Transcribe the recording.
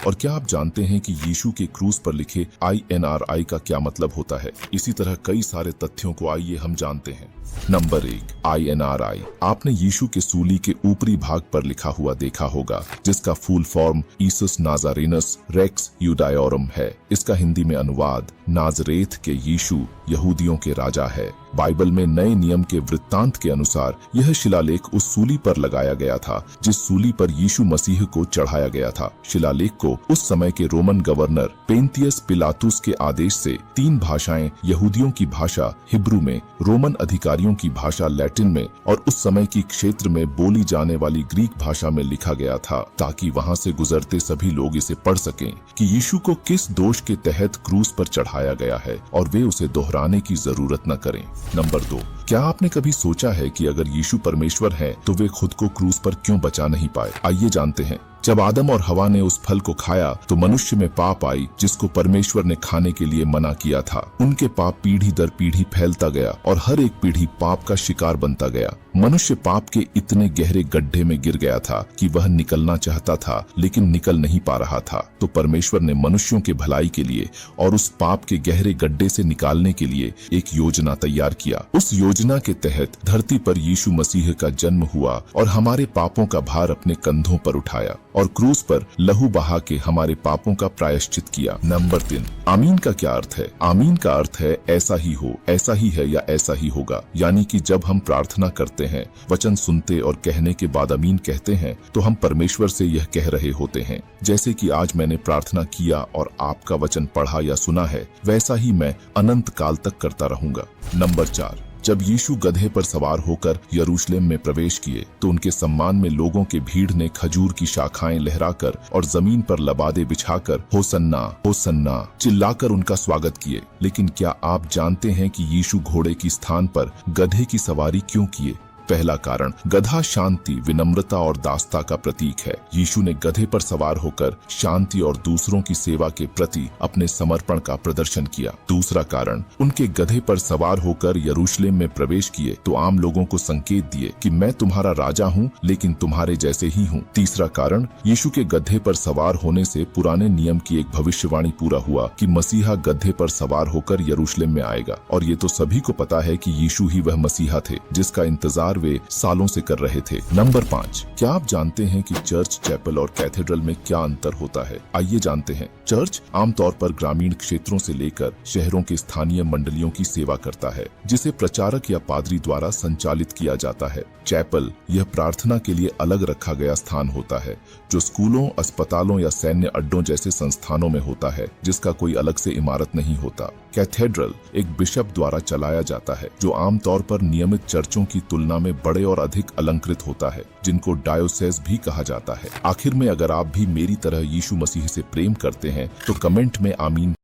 और क्या आप जानते हैं कि यीशु के क्रूस पर लिखे INRI का क्या मतलब होता है? इसी तरह कई सारे तथ्यों को आइए हम जानते हैं। Number 1, INRI। आपने यीशु के सूली के ऊपरी भाग पर लिखा हुआ देखा होगा, जिसका फुल फॉर्म ईसस नाजारेनस रेक्स यूडायोरम है। इसका हिंदी में अनुवाद नाजरेथ के यीशु यहूदियों के राजा है। बाइबल में नए नियम के वृत्तांत के अनुसार यह शिलालेख उस सूली पर लगाया गया था जिस सूली पर यीशु मसीह को चढ़ाया गया था। शिलालेख को उस समय के रोमन गवर्नर पेंतियस पिलातुस के आदेश से 3 भाषाएं, यहूदियों की भाषा हिब्रू में, रोमन अधिकारियों की भाषा लैटिन में और उस समय की क्षेत्र में बोली जाने वाली ग्रीक भाषा में लिखा गया था, ताकि वहां से गुजरते सभी लोग इसे पढ़ सकें कि यीशु को किस दोष के तहत क्रूस पर चढ़ाया गया है और वे उसे दोहराने की जरूरत न करें। नंबर 2, क्या आपने कभी सोचा है कि अगर यीशु परमेश्वर है तो वे खुद को क्रूस पर क्यों बचा नहीं पाए? आइए जानते हैं। जब आदम और हवा ने उस फल को खाया तो मनुष्य में पाप आई, जिसको परमेश्वर ने खाने के लिए मना किया था। उनके पाप पीढ़ी दर पीढ़ी फैलता गया और हर एक पीढ़ी पाप का शिकार बनता गया। मनुष्य पाप के इतने गहरे गड्ढे में गिर गया था कि वह निकलना चाहता था लेकिन निकल नहीं पा रहा था। तो परमेश्वर ने मनुष्यों के भलाई के लिए और उस पाप के गहरे गड्ढे से निकालने के लिए एक योजना तैयार किया। उस योजना के तहत धरती पर यीशु मसीह का जन्म हुआ और हमारे पापों का भार अपने कंधों पर उठाया और क्रूस पर लहू बहा के हमारे पापों का प्रायश्चित किया। नंबर 3, आमीन का क्या अर्थ है? आमीन का अर्थ है ऐसा ही हो, ऐसा ही है या ऐसा ही होगा। यानी कि जब हम प्रार्थना करते हैं, वचन सुनते और कहने के बाद आमीन कहते हैं तो हम परमेश्वर से यह कह रहे होते हैं, जैसे कि आज मैंने प्रार्थना किया और आपका वचन पढ़ा या सुना है, वैसा ही मैं अनंत काल तक करता रहूंगा। नंबर 4, जब यीशु गधे पर सवार होकर यरूशलेम में प्रवेश किए तो उनके सम्मान में लोगों के भीड़ ने खजूर की शाखाएं लहराकर और जमीन पर लबादे बिछाकर होसन्ना होसन्ना चिल्लाकर उनका स्वागत किए। लेकिन क्या आप जानते हैं कि यीशु घोड़े की स्थान पर गधे की सवारी क्यों किए? पहला कारण, गधा शांति, विनम्रता और दास्ता का प्रतीक है। यीशु ने गधे पर सवार होकर शांति और दूसरों की सेवा के प्रति अपने समर्पण का प्रदर्शन किया। दूसरा कारण, उनके गधे पर सवार होकर यरूशलेम में प्रवेश किए तो आम लोगों को संकेत दिए कि मैं तुम्हारा राजा हूँ, लेकिन तुम्हारे जैसे ही हूँ। तीसरा कारण, यीशु के गधे पर सवार होने से पुराने नियम की एक भविष्यवाणी पूरा हुआ कि मसीहा गधे पर सवार होकर यरूशलेम में आएगा। और ये तो सभी को पता है कि यीशु ही वह मसीहा थे जिसका इंतजार वे सालों से कर रहे थे। नंबर 5, क्या आप जानते हैं कि चर्च, चैपल और कैथेड्रल में क्या अंतर होता है? आइए जानते हैं। चर्च आमतौर पर ग्रामीण क्षेत्रों से लेकर शहरों के स्थानीय मंडलियों की सेवा करता है, जिसे प्रचारक या पादरी द्वारा संचालित किया जाता है। चैपल यह प्रार्थना के लिए अलग रखा गया स्थान होता है, जो स्कूलों, अस्पतालों या सैन्य अड्डों जैसे संस्थानों में होता है, जिसका कोई अलग से इमारत नहीं होता। कैथेड्रल एक बिशप द्वारा चलाया जाता है, जो आमतौर पर नियमित चर्चों की तुलना में बड़े और अधिक अलंकृत होता है, जिनको डायोसेस भी कहा जाता है। आखिर में, अगर आप भी मेरी तरह यीशु मसीह से प्रेम करते हैं तो कमेंट में आमीन